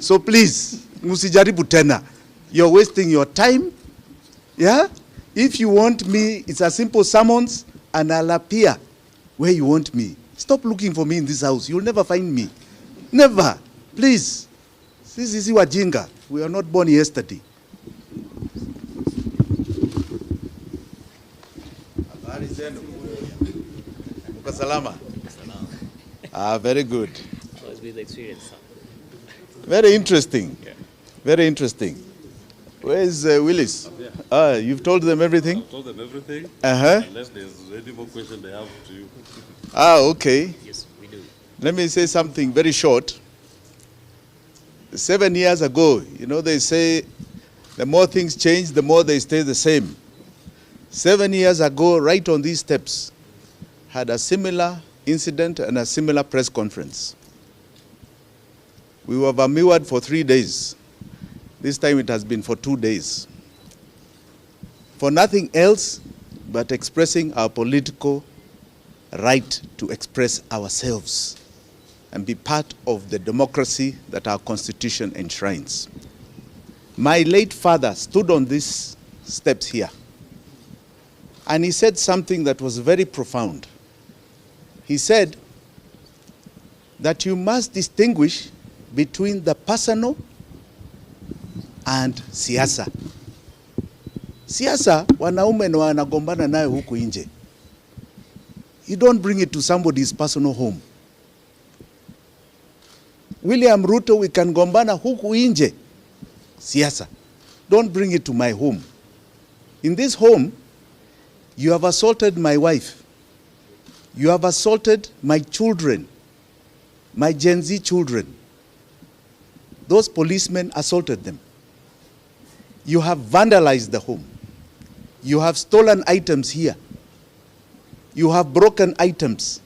So please, musijaribu tena. You're wasting your time. Yeah? If you want me, it's a simple summons and I'll appear where you want me. Stop looking for me in this house. You'll never find me. Never. Please. Sisi wajinga. We are not born yesterday. Habari zenu. Mko salama? Ah, very good. How has been the experience? Very interesting. Yeah. Very interesting. Where is Willis? Yeah. Ah, you've told them everything? I've told them everything. Uh-huh. Unless there's any more question they have to you. Ah, okay. Yes, we do. Let me say something very short. 7 years ago, you know, they say the more things change, the more they stay the same. 7 years ago, right on these steps, had a similar incident and a similar press conference. We were vermewed for 3 days. This time it has been for 2 days. For nothing else but expressing our political right to express ourselves and be part of the democracy that our Constitution enshrines. My late father stood on these steps here, and he said something that was very profound. He said that you must distinguish between the personal and siasa. Siasa, wanaume na wanagombana nayo huku nje. You don't bring it to somebody's personal home. William Ruto, we can gombana huku nje. Siasa. Don't bring it to my home. In this home, you have assaulted my wife. You have assaulted my children, my Gen Z children. Those policemen assaulted them. You have vandalized the home. You have stolen items here. You have broken items.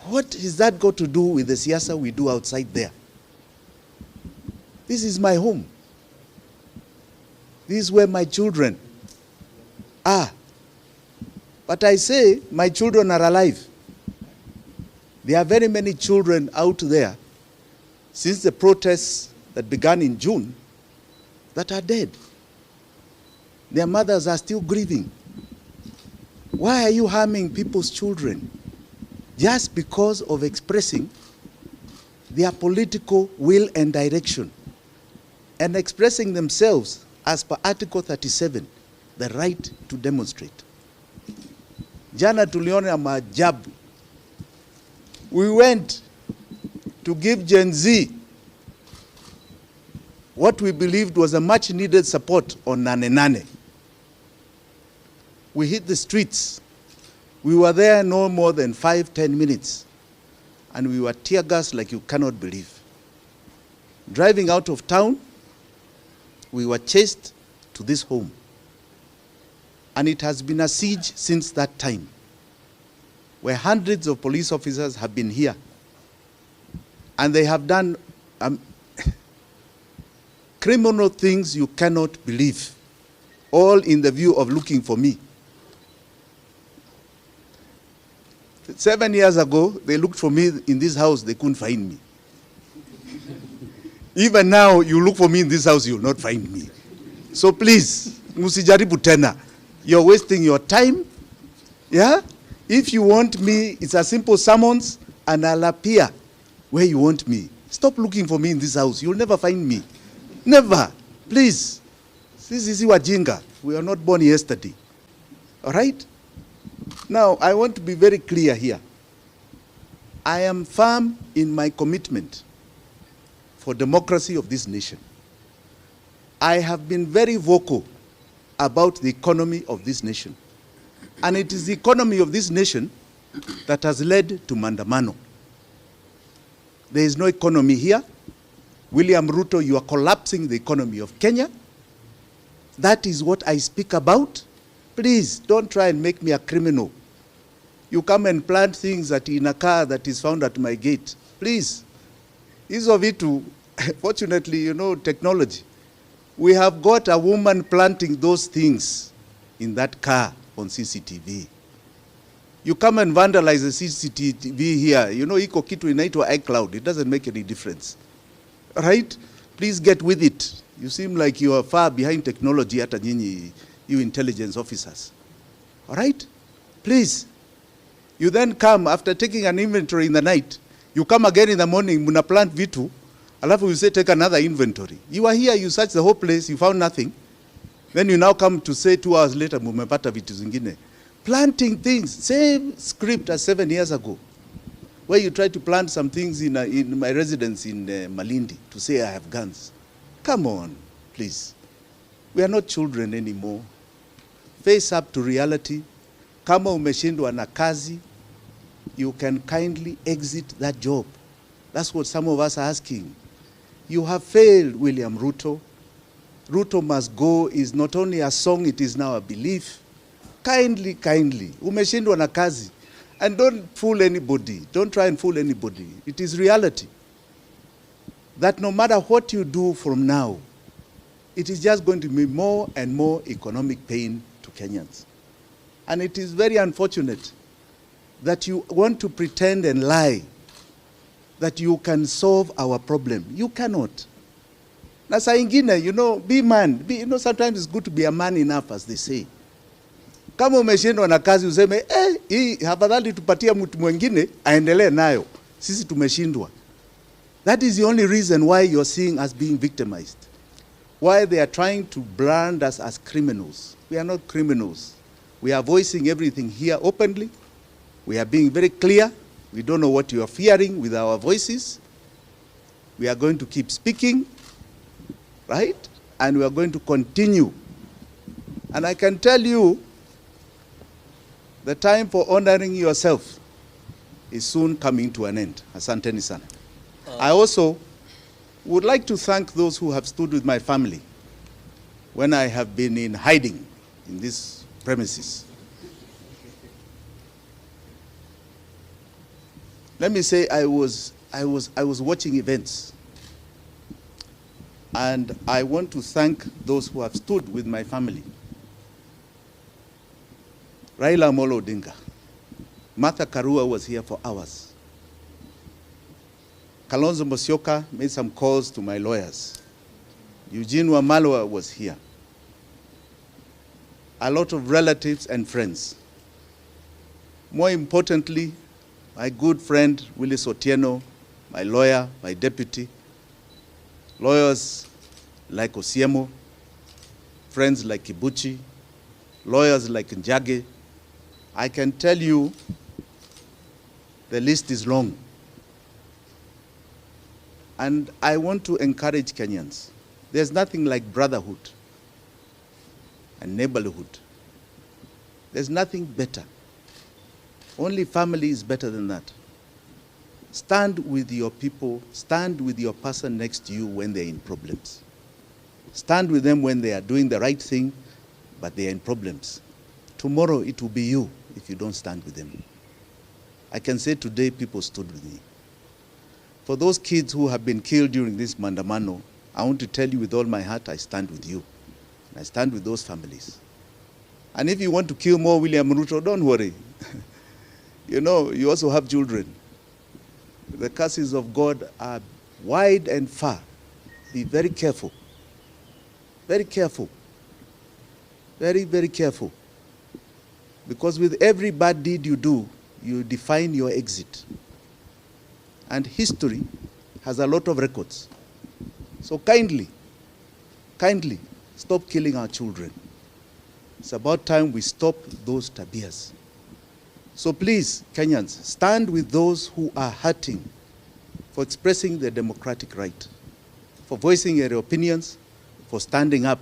What has that got to do with the siasa we do outside there? This is my home. This is where my children are. But I say my children are alive. There are very many children out there since the protests that began in June that are dead. Their mothers are still grieving. Why are you harming people's children? Just because of expressing their political will and direction and expressing themselves as per Article 37, the right to demonstrate. Jana tuliona maajabu. We went to give Gen Z what we believed was a much needed support on Nane Nane. We hit the streets. We were there no more than 5-10 minutes. And we were tear gassed like you cannot believe. Driving out of town, we were chased to this home. And it has been a siege since that time, where hundreds of police officers have been here. And they have done criminal things you cannot believe, all in the view of looking for me. 7 years ago, they looked for me in this house, they couldn't find me. Even now, you look for me in this house, you'll not find me. So please, musijaribu tena. You're wasting your time. Yeah? If you want me, it's a simple summons and I'll appear where you want me. Stop looking for me in this house. You'll never find me. Never. Please. Sisi wajinga. We are not born yesterday. All right? Now, I want to be very clear here. I am firm in my commitment for democracy of this nation. I have been very vocal about the economy of this nation. And it is the economy of this nation that has led to Mandamano. There is no economy here. William Ruto, you are collapsing the economy of Kenya. That is what I speak about. Please, don't try and make me a criminal. You come and plant things in a car that is found at my gate. Please. Hizo vitu, fortunately, you know, technology. We have got a woman planting those things in that car on CCTV. You come and vandalize the CCTV here. You know, iko kitu inaitwa iCloud. It doesn't make any difference. right? Please get with it. You seem like you are far behind technology, hata nyinyi, you intelligence officers. All right? Please. You then come after taking an inventory in the night. You come again in the morning, muna plant vitu, alafu you say take another inventory. You are here, you search the whole place, you found nothing. Then you now come to say 2 hours later, mumepata vitu zingine. Planting things, same script as 7 years ago, where you tried to plant some things in my residence in Malindi to say I have guns. Come on, please. We are not children anymore. Face up to reality. Kama umeshindwa na kazi, you can kindly exit that job. That's what some of us are asking. You have failed, William Ruto. Ruto must go is not only a song, it is now a belief. Kindly, umeshindwa na kazi. And don't fool anybody. Don't try and fool anybody. It is reality. That no matter what you do from now, it is just going to be more and more economic pain to Kenyans. And it is very unfortunate that you want to pretend and lie that you can solve our problem. You cannot. Na saa ingine, be man. Sometimes it's good to be a man enough, as they say. Kama umeshindwa na kazi useme, hii hafadhali tupatia mtu mwingine aendelee nayo. Sisi tumeshindwa. That is the only reason why you're seeing us being victimized. Why they are trying to brand us as criminals. We are not criminals. We are voicing everything here openly. We are being very clear. We don't know what you are fearing with our voices. We are going to keep speaking, right? And we are going to continue. And I can tell you, the time for honoring yourself is soon coming to an end. Asanteni sana. I also would like to thank those who have stood with my family when I have been in hiding in these premises. Let me say I was watching events, and I want to thank those who have stood with my family. Raila Amolo Odinga, Martha Karua was here for hours. Kalonzo Musyoka made some calls to my lawyers. Eugene Wamalwa was here. A lot of relatives and friends. More importantly, my good friend Willis Otieno, my lawyer, my deputy, lawyers like Osiemo, friends like Kibuchi, lawyers like Njage. I can tell you the list is long. And I want to encourage Kenyans. There's nothing like brotherhood and neighborhood. There's nothing better. Only family is better than that. Stand with your people, stand with your person next to you when they're in problems. Stand with them when they are doing the right thing, but they are in problems. Tomorrow it will be you if you don't stand with them. I can say today people stood with me. For those kids who have been killed during this Mandamano, I want to tell you with all my heart, I stand with you. I stand with those families. And if you want to kill more William Ruto, don't worry. You also have children. The curses of God are wide and far. Be very careful. Very careful. Very, very careful. Because with every bad deed you do, you define your exit. And history has a lot of records. So kindly, stop killing our children. It's about time we stop those tabias. So please, Kenyans, stand with those who are hurting for expressing their democratic right, for voicing their opinions, for standing up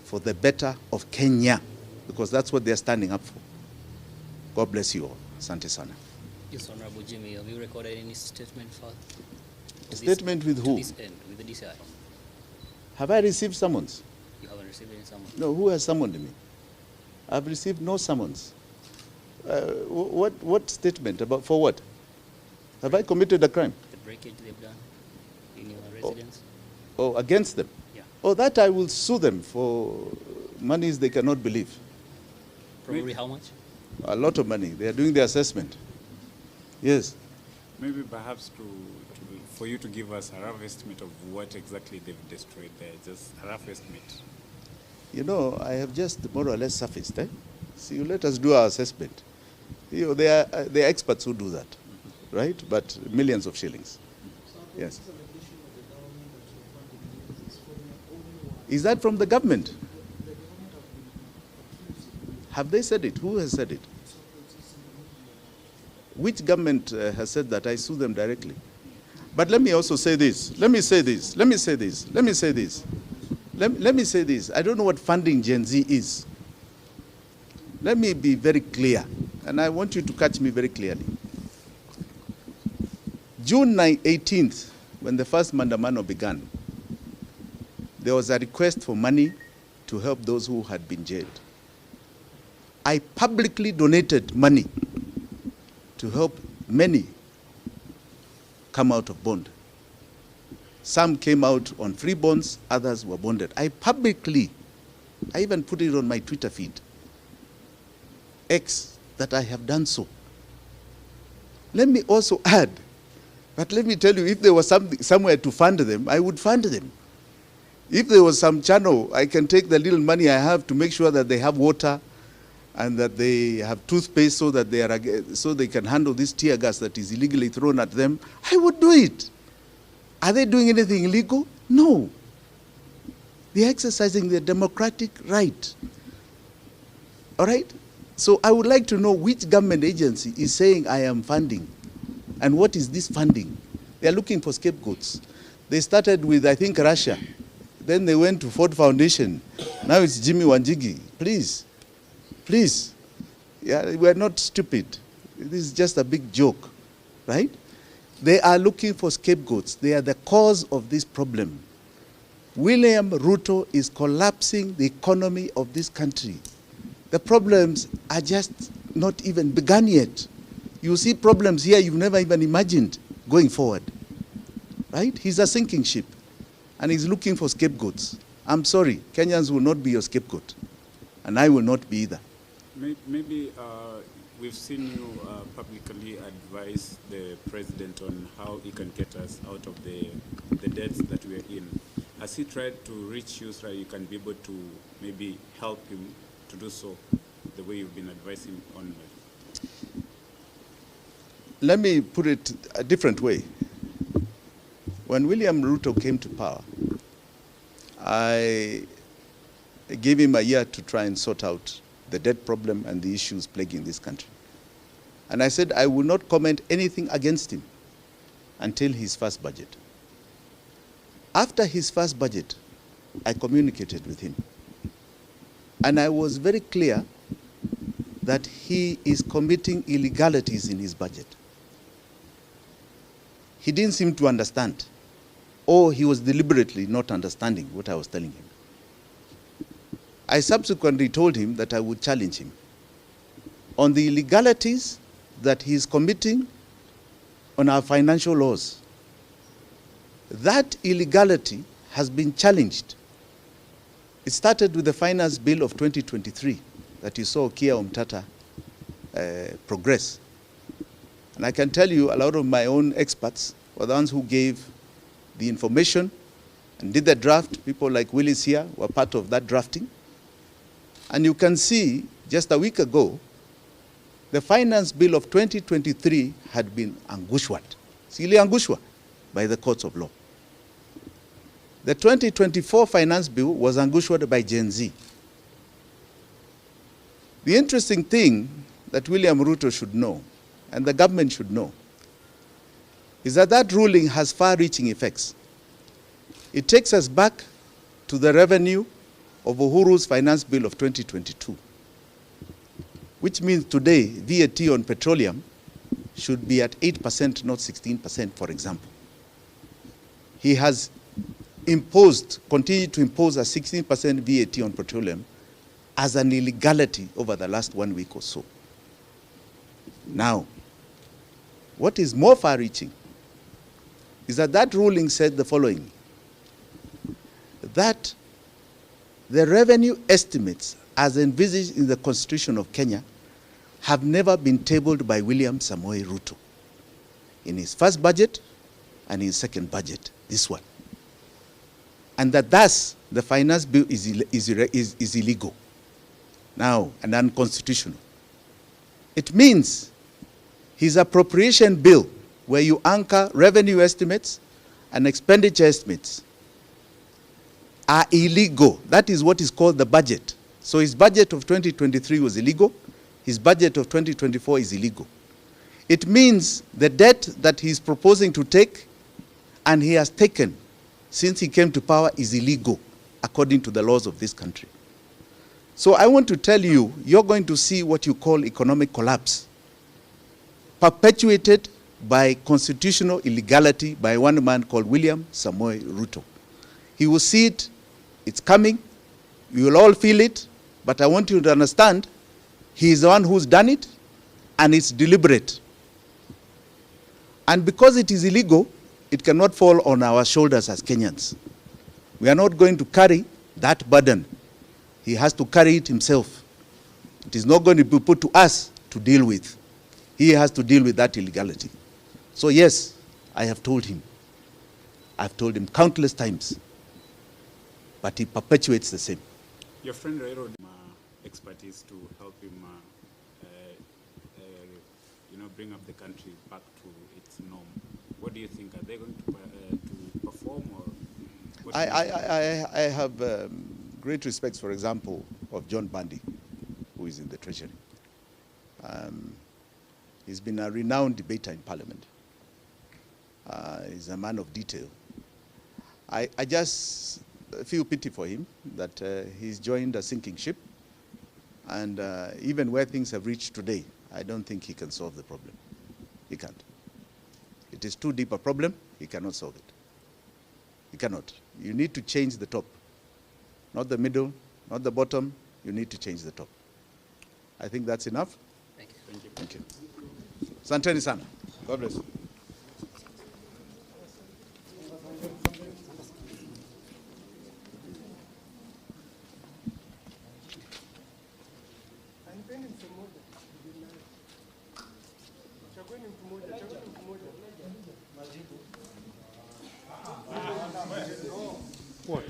for the better of Kenya, because that's what they're standing up for. God bless you all. Asante sana. Yes, Honorable Jimmy, have you recorded any statement for A statement with who? To this end, with the DCI? Have I received summons? You haven't received any summons? No, who has summoned me? I've received no summons. What statement? About for what? Have I committed a crime? The breakage they've done in your residence? Oh, against them? Yeah. Oh, that I will sue them for monies they cannot believe. Probably how much? A lot of money. They are doing the assessment. Yes. Maybe perhaps to for you to give us a rough estimate of what exactly they've destroyed there, just a rough estimate. You know, I have just more or less surfaced. So you let us do our assessment. You know, there are experts who do that, right? But millions of shillings. Yes. Is that from the government? Have they said it? Who has said it? Which government has said that? I sue them directly. But let me also say this. Let me say this. Let me say this. Let me say this. Let me say this. I don't know what funding Gen Z is. Let me be very clear, and I want you to catch me very clearly. June 18th, when the first Mandamano began, there was a request for money to help those who had been jailed. I publicly donated money to help many come out of bond. Some came out on free bonds, others were bonded. I even put it on my Twitter feed, X, that I have done so. Let me also add, but let me tell you, if there was somewhere to fund them, I would fund them. If there was some channel, I can take the little money I have to make sure that they have water and that they have toothpaste so that they can handle this tear gas that is illegally thrown at them. I would do it. Are they doing anything illegal? No. They're exercising their democratic right. All right? So I would like to know which government agency is saying I am funding, and what is this funding? They are looking for scapegoats. They started with, I think, Russia. Then they went to Ford Foundation. Now it's Jimmy Wanjigi. Please. Please. Yeah, we're not stupid. This is just a big joke, right? They are looking for scapegoats. They are the cause of this problem. William Ruto is collapsing the economy of this country. The problems are just not even begun yet. You see problems here you've never even imagined going forward, right? He's a sinking ship, and he's looking for scapegoats. I'm sorry, Kenyans will not be your scapegoat, and I will not be either. Maybe we've seen you publicly advise the president on how he can get us out of the debts that we're in. Has he tried to reach you so that you can be able to maybe help him to do so the way you've been advising on it? Let me put it a different way. When William Ruto came to power, I gave him a year to try and sort out the debt problem and the issues plaguing this country. And I said I will not comment anything against him until his first budget. After his first budget, I communicated with him. And I was very clear that he is committing illegalities in his budget. He didn't seem to understand, or he was deliberately not understanding what I was telling him. I subsequently told him that I would challenge him on the illegalities that he is committing on our financial laws. That illegality has been challenged. It started with the Finance Bill of 2023 that you saw Kia Umtata progress. And I can tell you a lot of my own experts were the ones who gave the information and did the draft. People like Willis here were part of that drafting. And you can see, just a week ago, the Finance Bill of 2023 had been angushwat, sili angushwa, by the courts of law. The 2024 Finance Bill was angushwat by Gen Z. The interesting thing that William Ruto should know, and the government should know, is that that ruling has far-reaching effects. It takes us back to the revenue of Uhuru's Finance Bill of 2022, which means today VAT on petroleum should be at 8%, not 16%, for example. He has continued to impose a 16% VAT on petroleum as an illegality over the last 1 week or so. Now, what is more far-reaching is that that ruling said the following, that the revenue estimates as envisaged in the Constitution of Kenya have never been tabled by William Samoei Ruto. In his first budget, and his second budget, this one. And that thus the finance bill is illegal now and unconstitutional. It means his appropriation bill, where you anchor revenue estimates and expenditure estimates, are illegal. That is what is called the budget. So his budget of 2023 was illegal. His budget of 2024 is illegal. It means the debt that he's proposing to take and he has taken since he came to power is illegal according to the laws of this country. So I want to tell you, you're going to see what you call economic collapse, perpetuated by constitutional illegality by one man called William Samoei Ruto. He will see it, it's coming, you will all feel it, but I want you to understand, he is the one who's done it, and it's deliberate. And because it is illegal, it cannot fall on our shoulders as Kenyans. We are not going to carry that burden. He has to carry it himself. It is not going to be put to us to deal with. He has to deal with that illegality. So yes, I have told him. I've told him countless times. But he perpetuates the same. Your friend Rairo expertise to help him bring up the country back to its norm. What do you think? Are they going to perform? Or I have great respect, for example, of John Bundy, who is in the Treasury. He's been a renowned debater in Parliament. He's a man of detail. I just feel pity for him that he's joined a sinking ship. And even where things have reached today, I don't think he can solve the problem. He can't. It is too deep a problem. He cannot solve it. He cannot. You need to change the top. Not the middle, not the bottom. You need to change the top. I think that's enough. Thank you. Thank you. Asanteni sana. God bless you. What?